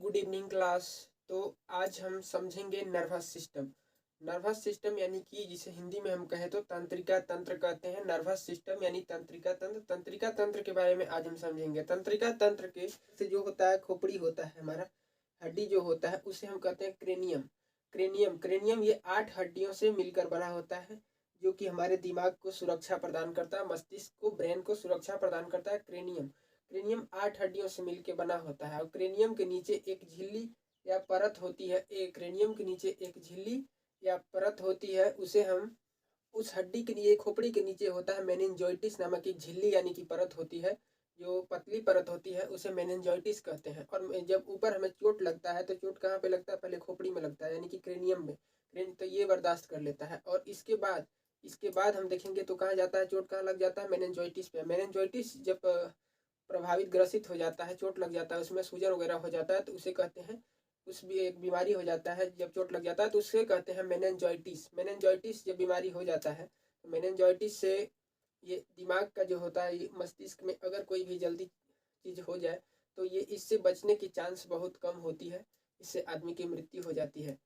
Good evening class. तो आज हम समझेंगे नर्वस सिस्टम। नर्वस सिस्टम यानी कि जिसे हिंदी में हम कहें तो तंत्रिका तंत्र कहते हैं। नर्वस सिस्टम यानी तंत्रिका तंत्र। तंत्रिका तंत्र के बारे में आज हम समझेंगे। तंत्रिका तंत्र के से जो होता है, खोपड़ी होता है, हमारा हड्डी जो होता है उसे हम कहते हैं क्रेनियम। क्रेनियम क्रेनियम ये 8 हड्डियों से मिलकर बना होता है, जो कि हमारे दिमाग को सुरक्षा प्रदान करता है, मस्तिष्क को, ब्रेन को सुरक्षा प्रदान करता है। क्रेनियम क्रेनियम 8 हड्डियों से मिलकर बना होता है और क्रेनियम के नीचे एक झिल्ली या परत होती है। एक क्रेनियम के नीचे एक झिल्ली या परत होती है, उसे हम उस हड्डी के लिए खोपड़ी के नीचे होता है मेनिंजाइटिस नामक एक झिल्ली यानी कि परत होती है। जो पतली परत होती है उसे मेनिंजाइटिस कहते हैं। और जब ऊपर हमें चोट लगता है तो चोट कहाँ पे लगता है? पहले खोपड़ी में लगता है यानी कि क्रेनियम में। तो ये बर्दाश्त कर लेता है और इसके बाद हम देखेंगे तो कहाँ जाता है चोट? कहाँ लग जाता है? मेनिंजाइटिस पे। मेनिंजाइटिस जब प्रभावित ग्रसित हो जाता है, चोट लग जाता है, उसमें सूजन वगैरह हो जाता है तो उसे कहते हैं, उस भी एक बीमारी हो जाता है। जब चोट लग जाता है तो उसे कहते हैं मेनिंजाइटिस। मेनिंजाइटिस जब बीमारी हो जाता है तो मेनिंजाइटिस से ये दिमाग का जो होता है, ये मस्तिष्क में अगर कोई भी जल्दी चीज़ हो जाए तो ये इससे बचने की चांस बहुत कम होती है, इससे आदमी की मृत्यु हो जाती है।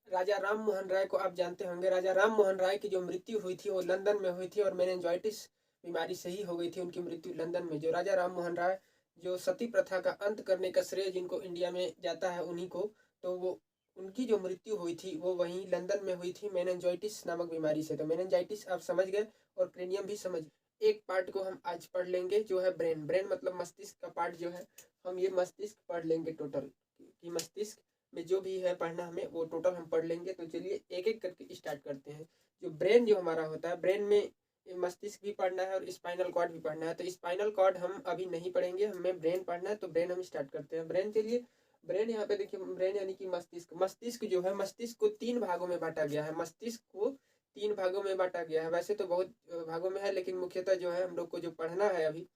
राजा राम मोहन राय को आप जानते होंगे। राजा राम मोहन राय की जो मृत्यु हुई थी वो लंदन में हुई थी और मेनिंजाइटिस बीमारी से ही हो गई थी उनकी मृत्यु लंदन में। जो राजा राम मोहन राय, जो सती प्रथा का अंत करने का श्रेय जिनको इंडिया में जाता है उन्हीं को, तो वो उनकी जो मृत्यु हुई थी वो वहीं लंदन में हुई थी मेनिंजाइटिस नामक बीमारी से। तो मेनिंजाइटिस आप समझ गए और क्रेनियम भी समझ। एक पार्ट को हम आज पढ़ लेंगे जो है ब्रेन। ब्रेन मतलब मस्तिष्क का पार्ट जो है, हम ये मस्तिष्क पढ़ लेंगे टोटल, कि मस्तिष्क में जो भी है पढ़ना हमें वो टोटल हम पढ़ लेंगे। तो चलिए एक एक करके स्टार्ट करते हैं। जो ब्रेन जो हमारा होता है, ब्रेन में मस्तिष्क भी पढ़ना है और स्पाइनल कॉर्ड भी पढ़ना है। तो स्पाइनल कॉर्ड हम अभी नहीं पढ़ेंगे, हमें ब्रेन पढ़ना है। तो ब्रेन हम स्टार्ट करते हैं। ब्रेन, चलिए ब्रेन यहाँ पे देखिए, ब्रेन यानी कि मस्तिष्क। मस्तिष्क जो है, मस्तिष्क को 3 भागों में बांटा गया है। मस्तिष्क को 3 भागों में बांटा गया है। वैसे तो बहुत भागों में है, लेकिन मुख्यतः जो है हम लोग को जो पढ़ना है अभी,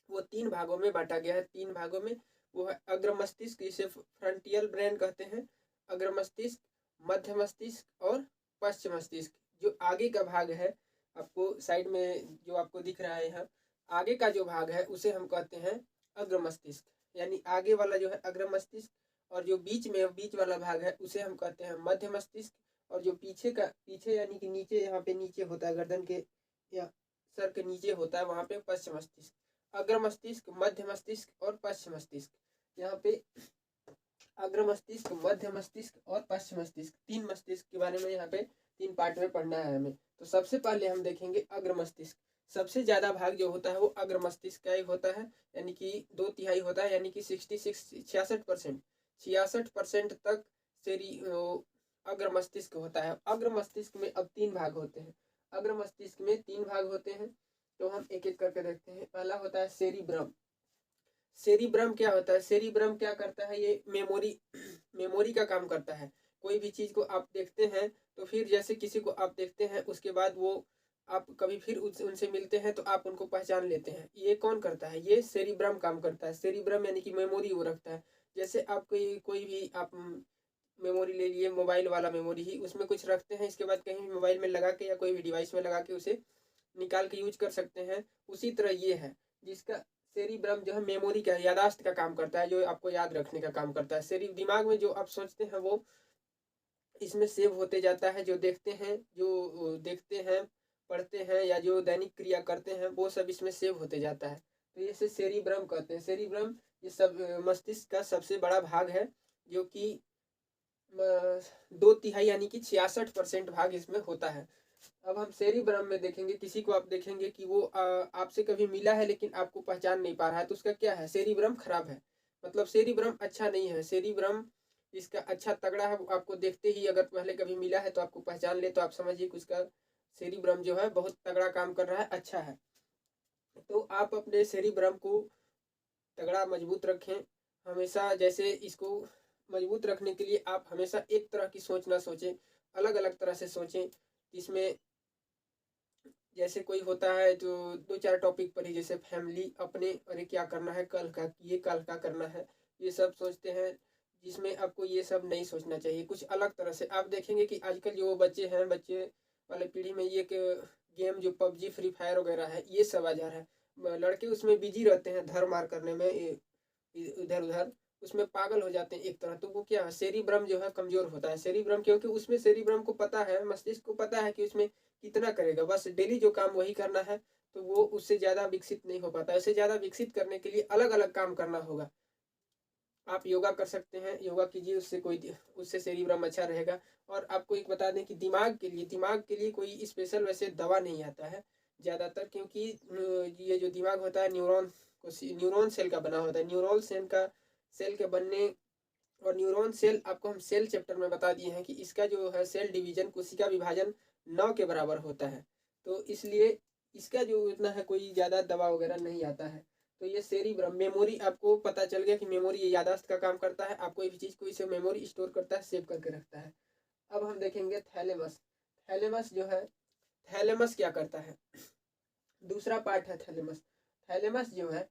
वो 3 भागों में बांटा गया है। 3 भागों में वो है अग्र मस्तिष्क, जिसे फ्रंटियल ब्रेन कहते हैं। अग्र मस्तिष्क, मध्य मस्तिष्क और पश्च मस्तिष्क। जो आगे का भाग है, आपको साइड में जो आपको दिख रहा है यहाँ, आगे का जो भाग है उसे हम कहते हैं अग्र मस्तिष्क, यानी आगे वाला जो है अग्र मस्तिष्क। और जो बीच वाला भाग है उसे हम कहते हैं मध्य मस्तिष्क। और जो पीछे यानी कि नीचे, यहाँ पे नीचे होता है गर्दन के या सर के नीचे होता है, वहां पे पश्च मस्तिष्क। अग्र मस्तिष्क, मध्य मस्तिष्क और पश्च मस्तिष्क। यहाँ पे अग्र मस्तिष्क, मध्य मस्तिष्क और पश्च मस्तिष्क, 3 मस्तिष्क के बारे में यहाँ पे 3 पार्ट में पढ़ना है हमें। तो सबसे पहले हम देखेंगे अग्र मस्तिष्क। सबसे ज्यादा भाग जो होता है वो अग्र मस्तिष्क का ही होता है, यानी कि 2/3 होता है, यानी कि 66% 66% तक शरीर अग्र मस्तिष्क होता है। अग्र मस्तिष्क में अब 3 भाग होते हैं। अग्र मस्तिष्क में 3 भाग होते हैं, तो हम एक एक करके देखते हैं। पहला होता है सेरिब्रम। सेरिब्रम क्या होता है? सेरिब्रम क्या करता है? ये मेमोरी का काम करता है। कोई भी चीज को आप देखते हैं तो फिर जैसे किसी को आप देखते हैं, उसके बाद वो आप कभी फिर उनसे मिलते हैं तो आप उनको पहचान लेते हैं। ये कौन करता है? ये सेरिब्रम काम करता है। सेरिब्रम यानी कि मेमोरी वो रखता है। जैसे आप कोई भी आप मेमोरी ले लिए, मोबाइल वाला मेमोरी ही, उसमें कुछ रखते हैं, इसके बाद कहीं मोबाइल में लगा के या कोई भी डिवाइस में लगा के उसे निकाल के यूज कर सकते हैं। उसी तरह ये है, जिसका सेरिब्रम जो है मेमोरी का, यादाश्त का काम करता है, जो आपको याद रखने का काम करता है। दिमाग में जो आप सोचते हैं वो इसमें सेव होते जाता है। जो देखते हैं, पढ़ते हैं या जो दैनिक क्रिया करते हैं वो सब इसमें सेव होते जाता है। तो इसे सेरिब्रम कहते हैं। सेरिब्रम ये सब मस्तिष्क का सबसे बड़ा भाग है, जो कि 2/3 यानी कि 66% भाग इसमें होता है। अब हम सेरिब्रम में देखेंगे, किसी को आप देखेंगे कि वो आपसे कभी मिला है लेकिन आपको पहचान नहीं पा रहा है, तो उसका क्या है? सेरिब्रम खराब है, मतलब सेरिब्रम अच्छा नहीं है। सेरिब्रम इसका अच्छा तगड़ा है, आपको देखते ही अगर पहले कभी मिला है तो आपको पहचान ले तो आप समझिए कि उसका सेरिब्रम जो है बहुत तगड़ा काम कर रहा है, अच्छा है। तो आप अपने सेरिब्रम को तगड़ा मजबूत रखें हमेशा। जैसे इसको मजबूत रखने के लिए आप हमेशा एक तरह की सोच ना सोचें, अलग अलग तरह से सोचें। इसमें जैसे कोई होता है जो 2-4 टॉपिक पर ही, जैसे फैमिली, अपने, अरे क्या करना है कल का, ये कल का करना है, ये सब सोचते हैं, जिसमें आपको ये सब नहीं सोचना चाहिए। कुछ अलग तरह से आप देखेंगे कि आजकल जो बच्चे हैं, बच्चे वाले पीढ़ी में ये गेम जो पबजी, फ्री फायर वगैरह है, ये सब आ जा रहा है। लड़के उसमें बिजी रहते हैं, धर मार करने में इधर उधर, उसमें पागल हो जाते हैं एक तरह। तो वो क्या है, सेरिब्रम जो है कमजोर होता है। सेरिब्रम क्योंकि उसमें सेरिब्रम को पता है, मस्तिष्क को पता है कि उसमें कितना करेगा, बस डेली जो काम वही करना है। तो वो उससे ज़्यादा विकसित नहीं हो पाता। उससे ज़्यादा विकसित करने के लिए अलग अलग काम करना होगा। आप योगा कर सकते हैं, योगा कीजिए, उससे सेरिब्रम अच्छा रहेगा। और आपको एक बता दें कि दिमाग के लिए कोई स्पेशल वैसे दवा नहीं आता है ज़्यादातर, क्योंकि ये जो दिमाग होता है न्यूरॉन सेल का बना होता है। न्यूरॉन सेल के बनने, और न्यूरॉन सेल आपको हम सेल चैप्टर में बता दिए हैं कि इसका जो है सेल डिवीजन, कोशिका विभाजन 9 के बराबर होता है। तो इसलिए इसका जो इतना है कोई ज़्यादा दवा वगैरह नहीं आता है। तो ये सेरिब्रम, मेमोरी, आपको पता चल गया कि मेमोरी ये याददाश्त का काम करता है। आप कोई भी चीज़ को इसे मेमोरी स्टोर करता है, सेव करके रखता है। अब हम देखेंगे थैलेमस। थैलेमस जो है, थैलेमस क्या करता है, दूसरा पार्ट है थैलेमस। थैलेमस जो है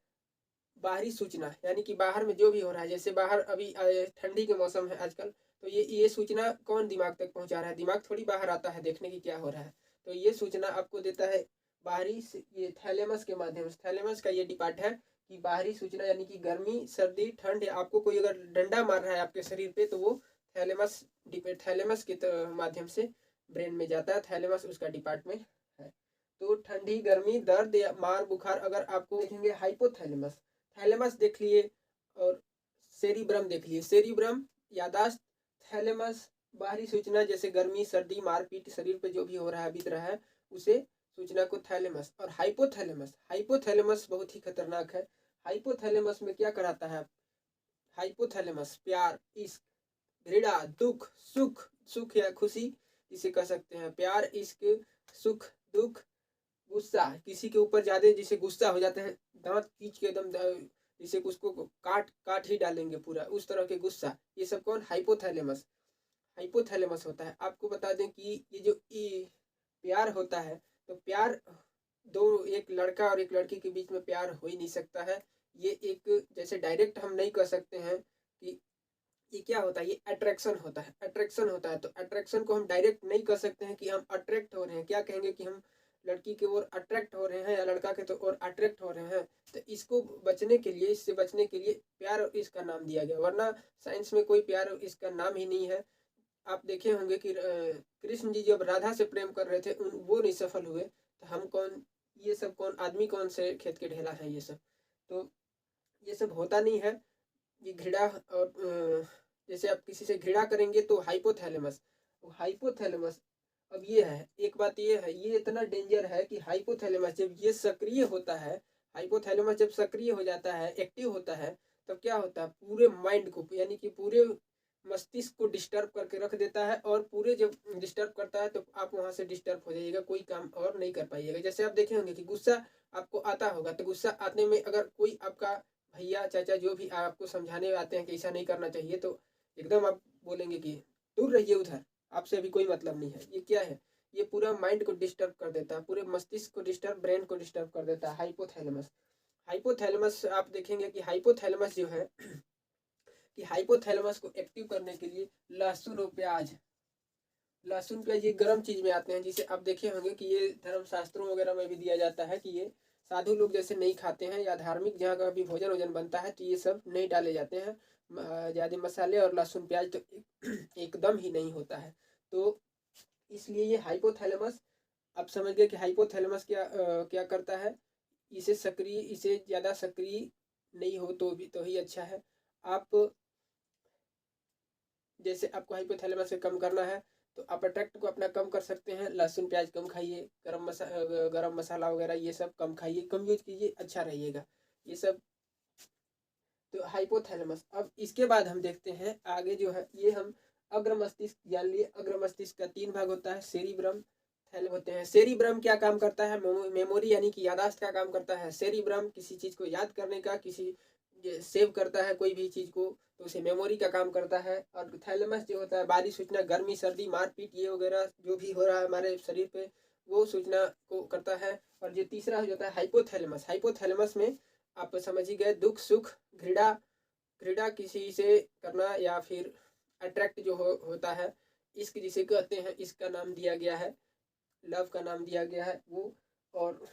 बाहरी सूचना, यानी कि बाहर में जो भी हो रहा है, जैसे बाहर अभी ठंडी के मौसम है आजकल, तो ये सूचना कौन दिमाग तक पहुंचा रहा है, दिमाग थोड़ी बाहर आता है देखने की क्या हो रहा है। तो ये सूचना आपको देता है बाहरी ये थैलेमस के माध्यम से। थैलेमस का ये डिपार्ट है कि बाहरी सूचना, यानी कि गर्मी सर्दी ठंड, या आपको कोई अगर डंडा मार रहा है आपके शरीर पे, तो वो थैलेमस के माध्यम से ब्रेन में जाता है। थैलेमस उसका डिपार्टमेंट है। तो ठंडी गर्मी दर्द या मार बुखार, अगर आपको देखेंगे हाइपोथैलेमस, थैलेमस देख लिए और सेरिब्रम देख लिए। सेरिब्रम यादाश्त, थैलेमस बाहरी सूचना, जैसे गर्मी सर्दी मारपीट शरीर पे जो भी हो रहा है बीत रहा है उसे सूचना को थैलेमस। और हाइपोथैलेमस, हाइपोथैलेमस बहुत ही खतरनाक है। हाइपोथैलेमस में क्या कराता है, हाइपोथैलेमस प्यार, इश्क, घृणा, दुख, सुख, सुख या खुशी इसे कह सकते हैं, प्यार, इश्क, सुख, दुख, गुस्सा, किसी के ऊपर ज्यादा जिसे गुस्सा हो जाते हैं, दांत खींच के एकदम जिसे उसको काट काट ही डालेंगे पूरा, उस तरह के गुस्सा, ये सब कौन, हाइपोथैलेमस, हाइपोथैलेमस होता है। आपको बता दें कि ये जो प्यार होता है, तो प्यार एक लड़का और एक लड़की के बीच में प्यार हो ही नहीं सकता है। ये एक जैसे डायरेक्ट हम नहीं कह सकते हैं कि ये क्या होता है, ये अट्रैक्शन होता है, अट्रैक्शन होता है। तो अट्रैक्शन को हम डायरेक्ट नहीं कर सकते हैं कि हम अट्रैक्ट हो रहे हैं, क्या कहेंगे कि हम लड़की की ओर अट्रैक्ट हो रहे हैं या लड़का के तो ओर अट्रैक्ट हो रहे हैं। तो इसको बचने के लिए, इससे बचने के लिए प्यार और इसका नाम दिया गया, वरना साइंस में कोई प्यार और इसका नाम ही नहीं है। आप देखे होंगे कि कृष्ण जी जब राधा से प्रेम कर रहे थे, वो नहीं सफल हुए, तो हम कौन, ये सब कौन, आदमी कौन से खेत के ढेला है ये सब। तो ये सब होता नहीं है। ये घृणा और जैसे आप किसी से घृणा करेंगे तो हाइपोथैलेमस, हाइपोथैलेमस, अब ये है, एक बात ये है, ये इतना डेंजर है कि हाइपोथैलेमस जब ये सक्रिय होता है, हाइपोथैलेमस जब सक्रिय हो जाता है, एक्टिव होता है, तब क्या होता है, पूरे माइंड को, यानी कि पूरे मस्तिष्क को डिस्टर्ब करके रख देता है। और पूरे जब डिस्टर्ब करता है तो आप वहां से डिस्टर्ब हो जाइएगा, कोई काम और नहीं कर पाइएगा। जैसे आप देखे होंगे कि गुस्सा आपको आता होगा, तो गुस्सा आने में अगर कोई आपका भैया चाचा जो भी आपको समझाने आते हैं कि ऐसा नहीं करना चाहिए, तो एकदम आप बोलेंगे कि दूर रहिए उधर, आपसे अभी कोई मतलब नहीं है। ये क्या है, ये पूरा माइंड को डिस्टर्ब कर देता है, पूरे मस्तिष्क को डिस्टर्ब, ब्रेन को डिस्टर्ब कर देता है हाइपोथैलेमस। हाइपोथैलेमस आप देखेंगे कि हाइपोथैलेमस जो है कि हाइपोथैलेमस को एक्टिव करने के लिए लहसुन और प्याज, लहसुन प्याज ये गर्म चीज में आते हैं, जिसे आप देखे होंगे कि ये धर्म शास्त्रों वगैरह में भी दिया जाता है कि ये साधु लोग जैसे नहीं खाते हैं, या धार्मिक जहाँ का भी भोजन वोजन बनता है तो ये सब नहीं डाले जाते हैं, ज़्यादा मसाले और लहसुन प्याज तो एकदम ही नहीं होता है। तो इसलिए ये हाइपोथैलेमस, आप समझ गए कि हाइपोथैलेमस क्या करता है, इसे ज़्यादा सक्रिय नहीं हो तो भी तो ही अच्छा है। आप जैसे आपको हाइपोथैलेमस से कम करना है, तो आप अट्रैक्ट को अपना कम कर सकते हैं, लहसुन प्याज कम खाइए, गरम मसाला वगैरह ये सब कम खाइए, कम यूज कीजिए, अच्छा रहिएगा ये सब। तो हाइपोथैलेमस, अब इसके बाद हम देखते हैं आगे जो है, ये हम अग्र मस्तिष्क जान लिए। अग्र मस्तिष्क का 3 भाग होता है, सेरिब्रम, थैलेमस होते हैं। सेरिब्रम क्या काम करता है, मेमोरी यानी कि यादाश्त का काम करता है। सेरिब्रम किसी चीज को याद करने का, किसी सेव करता है कोई भी चीज को, तो उसे मेमोरी का काम करता है। और थैलेमस जो होता है बाहरी सूचना, गर्मी सर्दी मारपीट ये वगैरह जो भी हो रहा है हमारे शरीर पे, वो सूचना को करता है। और जो तीसरा हो जाता है हाइपोथैलेमस, हाइपोथैलेमस में आप समझ ही गए, दुख सुख, घृणा, घृणा किसी से करना, या फिर अट्रैक्ट जो होता है, इश्क जिसे कहते हैं, इसका नाम दिया गया है, लव का नाम दिया गया है वो। और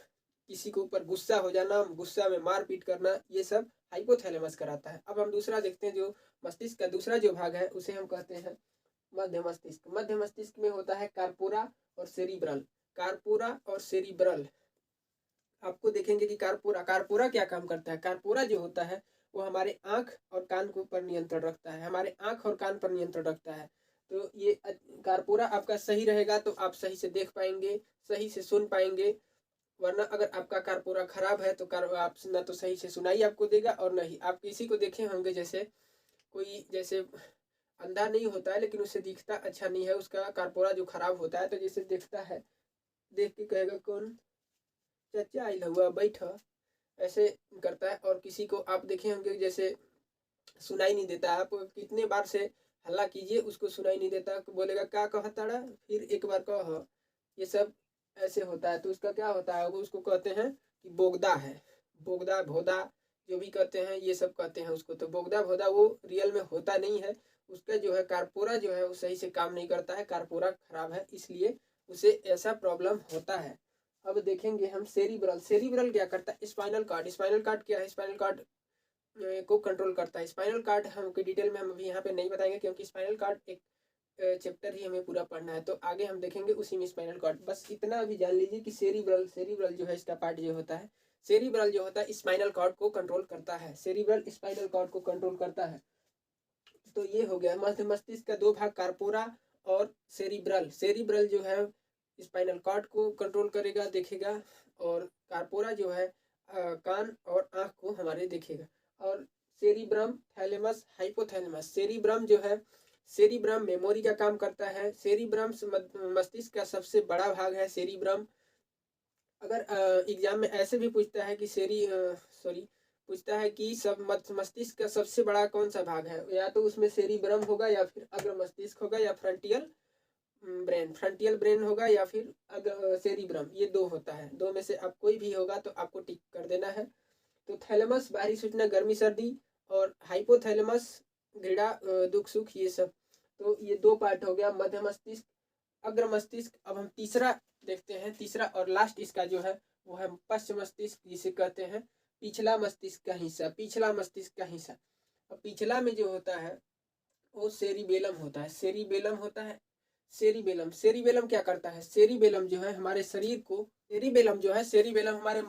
किसी के ऊपर गुस्सा हो जाना, गुस्सा में मारपीट करना, ये सब हाइपोथैलेमस कराता है। अब हम दूसरा देखते हैं, जो मस्तिष्क का दूसरा जो भाग है उसे हम कहते हैं मध्य मस्तिष्क। मध्य मस्तिष्क में होता है कार्पोरा और सेरिब्रल। कार्पोरा और सेरिब्रल, आपको देखेंगे कि कार्पोरा कार्पोरा क्या काम करता है। कार्पोरा जो होता है वो हमारे आँख और कान के ऊपर नियंत्रण रखता है, हमारे आँख और कान पर नियंत्रण रखता है। तो ये कार्पोरा आपका सही रहेगा तो आप सही से देख पाएंगे, सही से सुन पाएंगे, वरना अगर आपका कार्पोरा खराब है तो आप ना तो सही से सुनाई आपको देगा और ना ही आप किसी को देखे होंगे, जैसे कोई जैसे अंधा नहीं होता है लेकिन उसे दिखता अच्छा नहीं है, उसका कार्पोरा जो खराब होता है, तो जैसे देखता है, देख के कहेगा कौन चाचा आइल हुआ बैठ, ऐसे करता है। और किसी को आप देखे होंगे जैसे सुनाई नहीं देता, आप कितने बार से हल्ला कीजिए उसको सुनाई नहीं देता, बोलेगा क्या कहा ताड़ा, फिर एक बार कह, ये सब ऐसे होता है। तो उसका क्या होता है, वो उसको कहते हैं कि बोगदा है, बोगदा भोदा जो भी कहते हैं ये सब कहते हैं उसको। तो बोगदा भोदा वो रियल में होता नहीं है, उसका जो है कार्पोरा जो है वो सही से काम नहीं करता है, कार्पोरा खराब है, इसलिए उसे ऐसा प्रॉब्लम होता है। अब देखेंगे हम सेरिब्रल। सेरिब्रल क्या करता है, स्पाइनल कार्ड। स्पाइनल कार्ड क्या है, स्पाइनल कार्ड को कंट्रोल करता है। स्पाइनल कार्ड हम डिटेल में हम अभी यहाँ पे नहीं बताएंगे, क्योंकि स्पाइनल कार्ड एक चैप्टर ही हमें पूरा पढ़ना है, तो आगे हम देखेंगे उसी में स्पाइनल कार्ड। बस इतना अभी जान लीजिए कि सेरिब्रल, सेरिब्रल जो है इसका पार्ट जो होता है, सेरिब्रल जो होता है स्पाइनल कार्ड को कंट्रोल करता है, सेरिब्रल स्पाइनल कार्ड को कंट्रोल करता है। तो ये हो गया मध्य मस्तिष्क का दो भाग, कार्पोरा और सेरिब्रल। सेरिब्रल जो है स्पाइनल कार्ड को कंट्रोल करेगा, देखेगा, और कार्पोरा जो है कान और आँख को हमारे देखेगा। और सेरिब्रम, थैलेमस, हाइपोथैलेमस। सेरिब्रम जो है, सेरिब्रम मेमोरी का काम करता है। सेरिब्रम मस्तिष्क का सबसे बड़ा भाग है सेरिब्रम। अगर एग्जाम में ऐसे भी पूछता है कि पूछता है कि सब मस्तिष्क का सबसे बड़ा कौन सा भाग है, या तो उसमें सेरिब्रम होगा या फिर अग्र मस्तिष्क होगा या फ्रंटियल ब्रेन होगा या फिर सेरिब्रम, ये दो होता है। दो में से अब कोई भी होगा तो आपको टिक कर देना है। तो थैलेमस बाहरी सूचना गर्मी सर्दी, और हाइपोथैलेमस घृणा दुख सुख, ये सब। तो ये दो पार्ट हो गया मध्य मस्तिष्क, अग्र मस्तिष्क। अब हम तीसरा देखते हैं, तीसरा और लास्ट इसका जो है वो है पश्च मस्तिष्क, जिसे कहते हैं पिछला मस्तिष्क का हिस्सा, पिछला मस्तिष्क का हिस्सा। अब पिछला में जो होता है वो सेरिबेलम होता है, सेरिबेलम होता है। सेरिबेलम, सेरिबेलम क्या करता है, सेरिबेलम जो है हमारे शरीर को, सेरिबेलम जो है, सेरिबेलम हमारे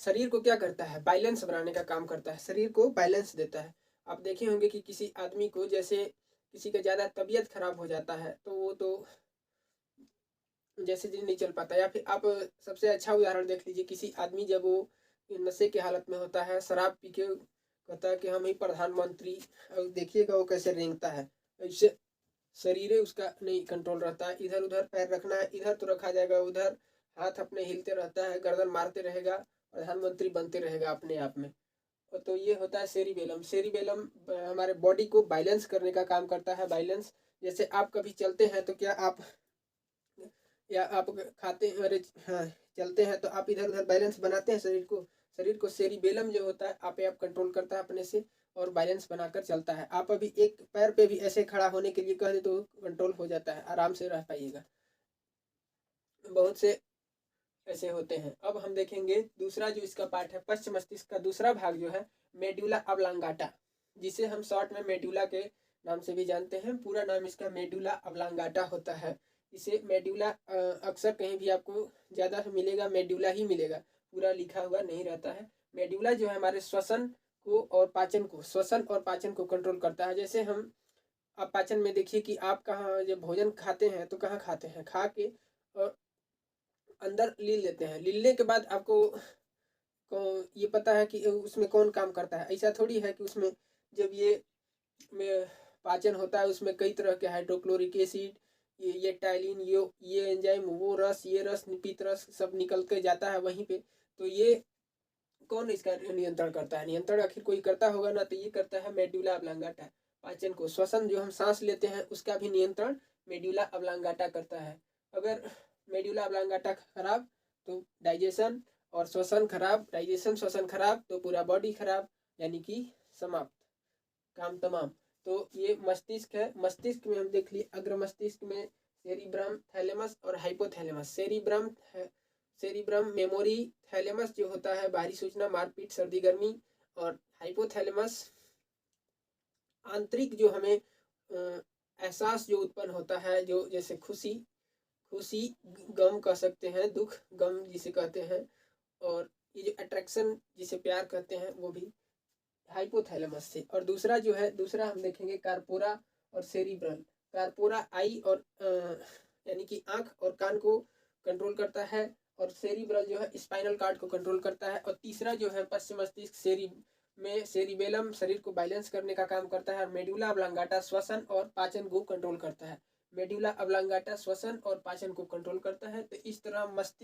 शरीर को क्या करता है, बैलेंस बनाने का काम करता है, शरीर को बैलेंस देता है। आप देखे होंगे कि किसी आदमी को, जैसे किसी का ज़्यादा तबीयत खराब हो जाता है तो वो तो जैसे दिन नहीं चल पाता, या फिर आप सबसे अच्छा उदाहरण देख लीजिए, किसी आदमी जब वो नशे की हालत में होता है, शराब पी के कहता है कि हम ही प्रधानमंत्री, और देखिएगा वो कैसे रेंगता है, इससे शरीर उसका नहीं कंट्रोल रहता है, इधर उधर पैर रखना है इधर तो रखा जाएगा, उधर हाथ अपने हिलते रहता है, गर्दन मारते रहेगा, प्रधानमंत्री बनते रहेगा अपने आप में। तो ये होता है सेरिबेलम। सेरिबेलम हमारे बॉडी को बैलेंस करने का काम करता है, बैलेंस। जैसे आप कभी चलते हैं तो क्या आप, या आप खाते हैं, अरे हाँ, चलते हैं तो आप इधर उधर बैलेंस बनाते हैं शरीर को, शरीर को सेरिबेलम जो होता है आप कंट्रोल करता है अपने से, और बैलेंस बनाकर चलता है। आप अभी एक पैर पे भी ऐसे खड़ा होने के लिए कह दे तो कंट्रोल हो जाता है, आराम से रह पाइएगा। बहुत से ऐसे होते हैं। अब हम देखेंगे दूसरा जो इसका पार्ट है, पश्च मस्तिष्क का दूसरा भाग जो है मेडुला ऑब्लांगाटा, जिसे हम शॉर्ट में मेडुला के नाम से भी जानते हैं, पूरा नाम इसका मेडुला ऑब्लांगाटा होता है। इसे मेडुला अक्सर कहीं भी आपको ज़्यादा मिलेगा, मेडुला ही मिलेगा, पूरा लिखा हुआ नहीं रहता है। मेडुला जो है हमारे श्वसन को और पाचन को, श्वसन और पाचन को कंट्रोल करता है। जैसे हम, आप पाचन में देखिए कि आप कहाँ जब भोजन खाते हैं तो कहाँ खाते हैं, खा के और अंदर लील लेते हैं, लीलने के बाद आपको ये पता है कि उसमें कौन काम करता है। ऐसा थोड़ी है कि उसमें जब ये में पाचन होता है उसमें कई तरह के हाइड्रोक्लोरिक एसिड, ये टाइलिन, ये एंजाइम, वो रस, ये रस, पीत रस सब निकल के जाता है वहीं पे। तो ये कौन इसका नियंत्रण करता है, नियंत्रण आखिर कोई करता होगा ना, तो ये करता है मेडुला ऑब्लांगाटा। पाचन को, श्वसन जो हम सांस लेते हैं उसका भी नियंत्रण मेडुला ऑब्लांगाटा करता है। अगर मेडुला ऑब्लांगाटा खराब तो डाइजेशन, और श्वसन खराब, डाइजेशन श्वसन खराब तो पूरा बॉडी खराब, यानी कि समाप्त, काम तमाम। तो ये मस्तिष्क है। मस्तिष्क में हम देख लिए अग्र मस्तिष्क में सेरिब्रम, थैलेमस और hypothalamus. Cerebrum cerebrum, memory, thalamus जो होता है बाहरी सूचना, मारपीट, सर्दी गर्मी, और हाइपोथैलेमस आंतरिक जो हमें एहसास जो उत्पन्न होता है, जो जैसे खुशी, खुशी, गम कह सकते हैं, दुख, गम जिसे कहते हैं, और ये जो अट्रैक्शन जिसे प्यार कहते हैं वो भी हाइपोथैलेमस से। और दूसरा जो है, दूसरा हम देखेंगे कार्पोरा और सेरिब्रल। कार्पोरा आई और यानी कि आंख और कान को कंट्रोल करता है, और सेरिब्रल जो है स्पाइनल कार्ड को कंट्रोल करता है। और तीसरा जो है पश्चिम मस्तिष्क में सेरिबेलम शरीर को बैलेंस करने का काम करता है। मेडुला ऑब्लांगाटा श्वसन और पाचन को कंट्रोल करता है। मेडुला ऑब्लांगाटा श्वसन और पाचन को कंट्रोल करता है। तो इस तरह मस्तिष्क